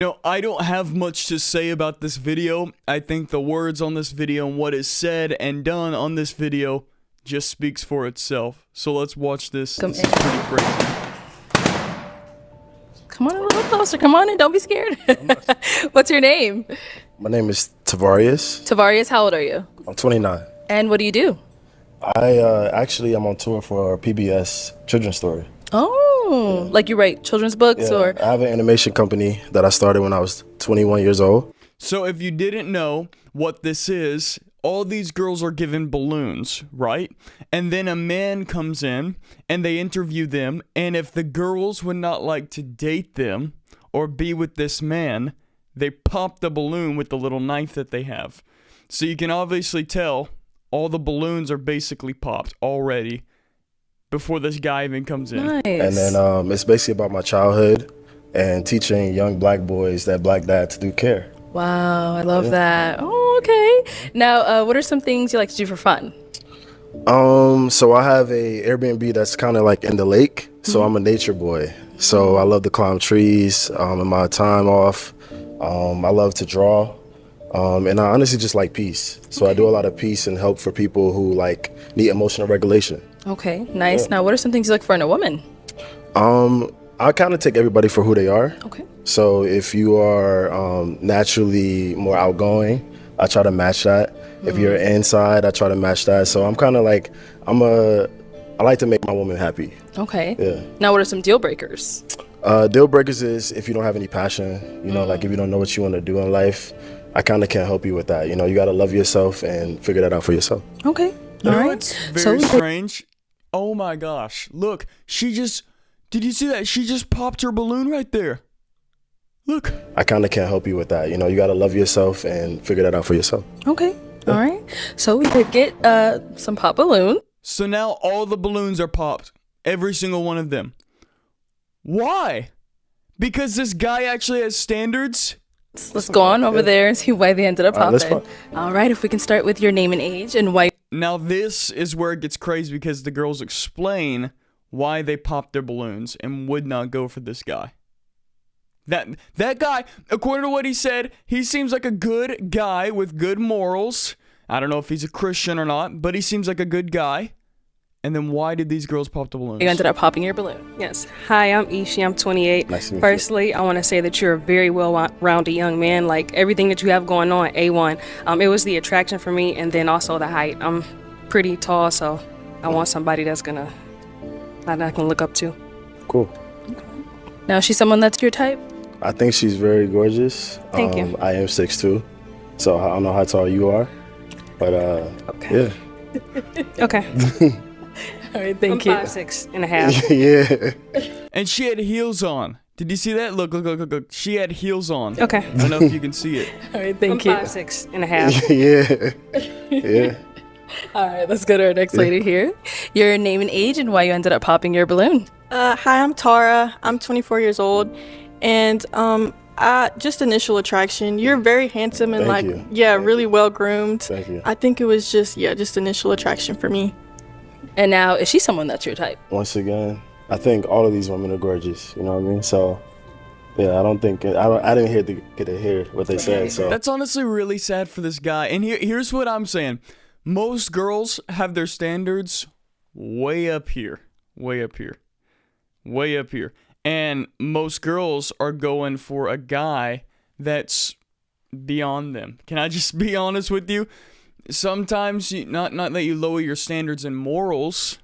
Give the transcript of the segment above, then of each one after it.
I don't have much to say about this video. I think the words on this video and what is said and done on this video just speaks for itself. So let's watch this. This is pretty crazy. Come on a little closer. Come on in. Don't be scared. What's your name? My name is Tavarius. Tavarius, how old are you? I'm 29. And what do you do? I'm on tour for PBS Children's Story. Oh, like you write children's books or? I have an animation company that I started when I was 21 years old. So if you didn't know what this is, all these girls are given balloons, right? And then a man comes in and they interview them. And if the girls would not like to date them or be with this man, they pop the balloon with the little knife that they have. So you can obviously tell all the balloons are basically popped already before this guy even comes in. Nice. And then it's basically about my childhood and teaching young black boys that black dads do care. Wow, I love that. Oh, okay. Now, what are some things you like to do for fun? So I have a Airbnb that's kind of like in the lake. So I'm a nature boy. So I love to climb trees in my time off. I love to draw. And I honestly just like peace. So I do a lot of peace and help for people who need emotional regulation. Okay, nice. Now, what are some things you look for in a woman? I kind of take everybody for who they are. Okay. So if you are naturally more outgoing, I try to match that. If you're inside, I try to match that. So I'm kind of I like to make my woman happy. Okay. Yeah. Now, what are some deal breakers? Deal breakers is if you don't have any passion, if you don't know what you want to do in life, I kind of can't help you with that. You got to love yourself and figure that out for yourself. Okay. All right. It's very strange. Oh my gosh. Look, did you see that? She just popped her balloon right there. Look. I kind of can't help you with that. You got to love yourself and figure that out for yourself. Okay. All right. So we could get some pop balloon. So now all the balloons are popped. Every single one of them. Why? Because this guy actually has standards? Let's go on over there and see why they ended up popping. Let's pop. All right. If we can start with your name and age and why. Now this is where it gets crazy because the girls explain why they popped their balloons and would not go for this guy. That guy, according to what he said, he seems like a good guy with good morals. I don't know if he's a Christian or not, but he seems like a good guy. And then why did these girls pop the balloons? You ended up popping your balloon. Yes. Hi, I'm Ishi. I'm 28. Nice to meet you. Firstly, I want to say that you're a very well-rounded young man. Like, everything that you have going on, A1. It was the attraction for me, and then also the height. I'm pretty tall, so I want somebody that I can look up to. Cool. Now, is she someone that's your type? I think she's very gorgeous. Thank you. I am 6'2", so I don't know how tall you are, but Okay. yeah. Okay. All right, thank you. I'm 5'6.5". Yeah. And she had heels on. Did you see that? Look. She had heels on. Okay. I don't know if you can see it. All right, I'm thank you. 5'6.5". Yeah. Yeah. All right, let's go to our next lady here. Your name and age and why you ended up popping your balloon. Hi, I'm Tara. I'm 24 years old, and just initial attraction. You're very handsome and Thank you. really well groomed. Thank you. I think it was just initial attraction for me. And now, is she someone that's your type? Once again, I think all of these women are gorgeous. You know what I mean? So, yeah, I didn't get to hear what they said. So That's honestly really sad for this guy. And here's what I'm saying. Most girls have their standards way up here. Way up here. Way up here. And most girls are going for a guy that's beyond them. Can I just be honest with you? Sometimes, not that you lower your standards and morals,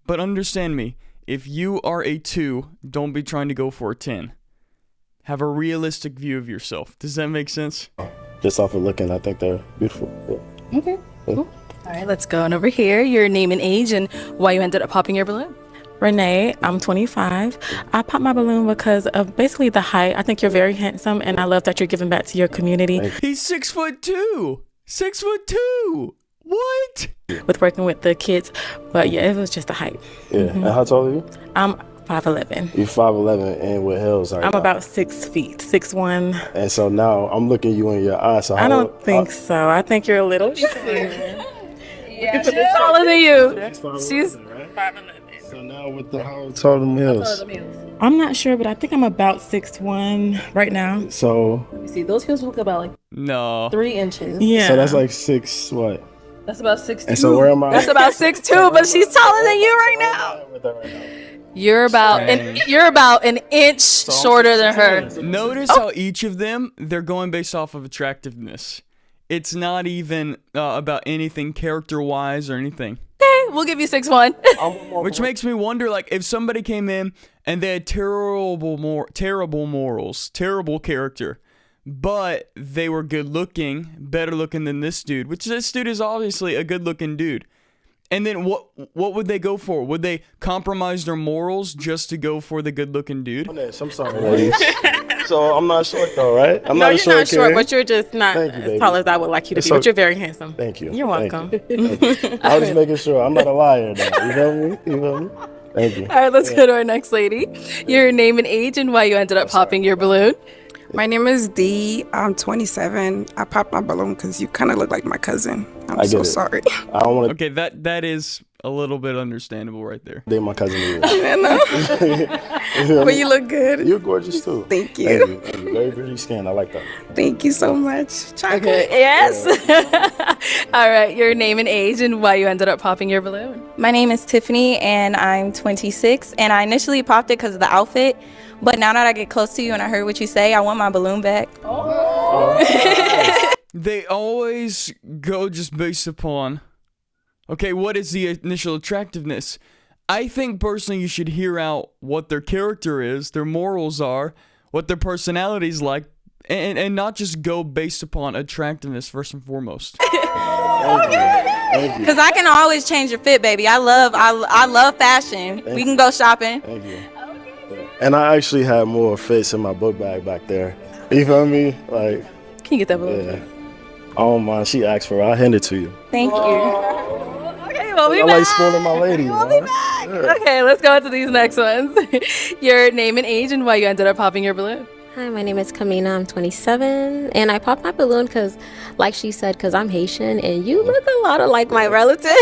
but understand me. If you are a 2, don't be trying to go for a 10. Have a realistic view of yourself. Does that make sense? just off of looking, I think they're beautiful. Yeah. Okay, cool. All right, let's go on over here. Your name and age and why you ended up popping your balloon. Renee, I'm 25. I popped my balloon because of basically the height. I think you're very handsome, and I love that you're giving back to your community. He's 6'2". 6'2". What? With working with the kids, but yeah, it was just the height. Yeah. And how tall are you? I'm 5'11". You're 5'11" and with heels right I'm now. about 6 feet, 6'1". And so now I'm looking you in your eyes. So I don't think so. I think you're a little. Yeah, she's taller than you. She's 5'11", She's right? 5'11". So now with the how tall are them heels? I'm not sure, but I think I'm about 6'1" right now. So See, those heels look about like No. 3 inches. Yeah. so that's like 6 what? That's about 6'2". And so where am I? That's about 6'2", but she's taller than you right now. With that right now. You're about an inch shorter than her. Notice how each of them, they're going based off of attractiveness. It's not even about anything character-wise or anything. Okay, we'll give you 6'1". Which makes me wonder, like, if somebody came in and they had terrible morals, terrible character, but they were good-looking, better looking than this dude, which this dude is obviously a good-looking dude. And then what would they go for? Would they compromise their morals just to go for the good-looking dude? I'm sorry, ladies. So I'm not short though, right? I'm No, not a you're short not short, kid. but you're just not Thank you, as baby. tall as I would like you to It's be. But so- you're very handsome. Thank you. You're Thank welcome. you. I was just making sure. I'm not a liar though. You feel me? You feel me? Thank you. All right, let's go to our next lady. Your name and age and why you ended up popping your balloon. My name is Dee. I'm 27. I popped my balloon because you kind of look like my cousin. I'm I so get it. sorry. I don't want to Okay, that is a little bit understandable right there. date my cousin either. But you look good. You're gorgeous too. Thank you. Thank you. Thank you. Very pretty skin. I like that. Thank you so much. Chocolate. Okay, yes. All right, your name and age and why you ended up popping your balloon. My name is Tiffany and I'm 26 and I initially popped it because of the outfit, but now that I get close to you and I heard what you say, I want my balloon back. They always go just based upon, okay, what is the initial attractiveness? I think personally you should hear out what their character is, their morals are, what their personality's like, and not just go based upon attractiveness first and foremost. Thank you. Cause I can always change your fit, baby. I love fashion. We can go shopping. Thank you. And I actually have more fits in my book bag back there. You feel me? Like, Can you get that balloon? yeah. I don't mind. She asked for it. I'll hand it to you. Thank you. Okay, we'll be I back. like spoiling my lady. We'll be back. Okay, let's go on to these next ones. Your name and age and why you ended up popping your balloon. Hi, my name is Kamina. I'm 27, and I popped my balloon because, like she said, because I'm Haitian, and you look a lot like my relative.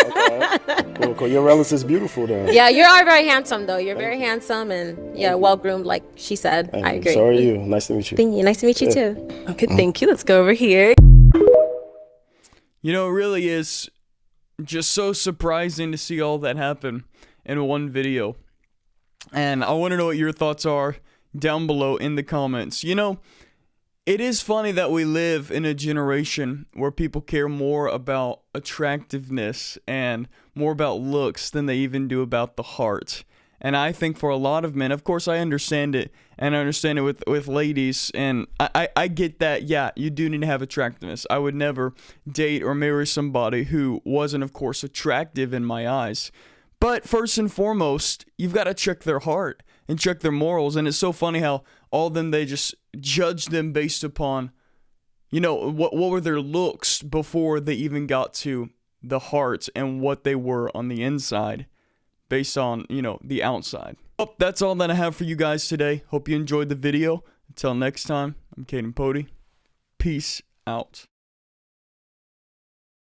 Okay. Cool. Your relative's beautiful then. Yeah, you are very handsome, though. You're very handsome and, yeah, well-groomed, like she said. Thank I you. agree. So are you. Nice to meet you. Thank you. Nice to meet you, Yeah. too. Okay, thank you. Let's go over here. You know, it really is just so surprising to see all that happen in one video. And I want to know what your thoughts are down below in the comments. You know, it is funny that we live in a generation where people care more about attractiveness and more about looks than they even do about the heart. And I think for a lot of men, of course I understand it, and I understand it with ladies, and I get that, yeah, you do need to have attractiveness. I would never date or marry somebody who wasn't, of course, attractive in my eyes. But first and foremost, you've got to check their heart and check their morals, and it's so funny how all of them, they just judge them based upon, you know, what were their looks before they even got to the heart and what they were on the inside. Based on, you know, the outside. Well, that's all that I have for you guys today. Hope you enjoyed the video. Until next time, I'm Caden Pody. Peace out.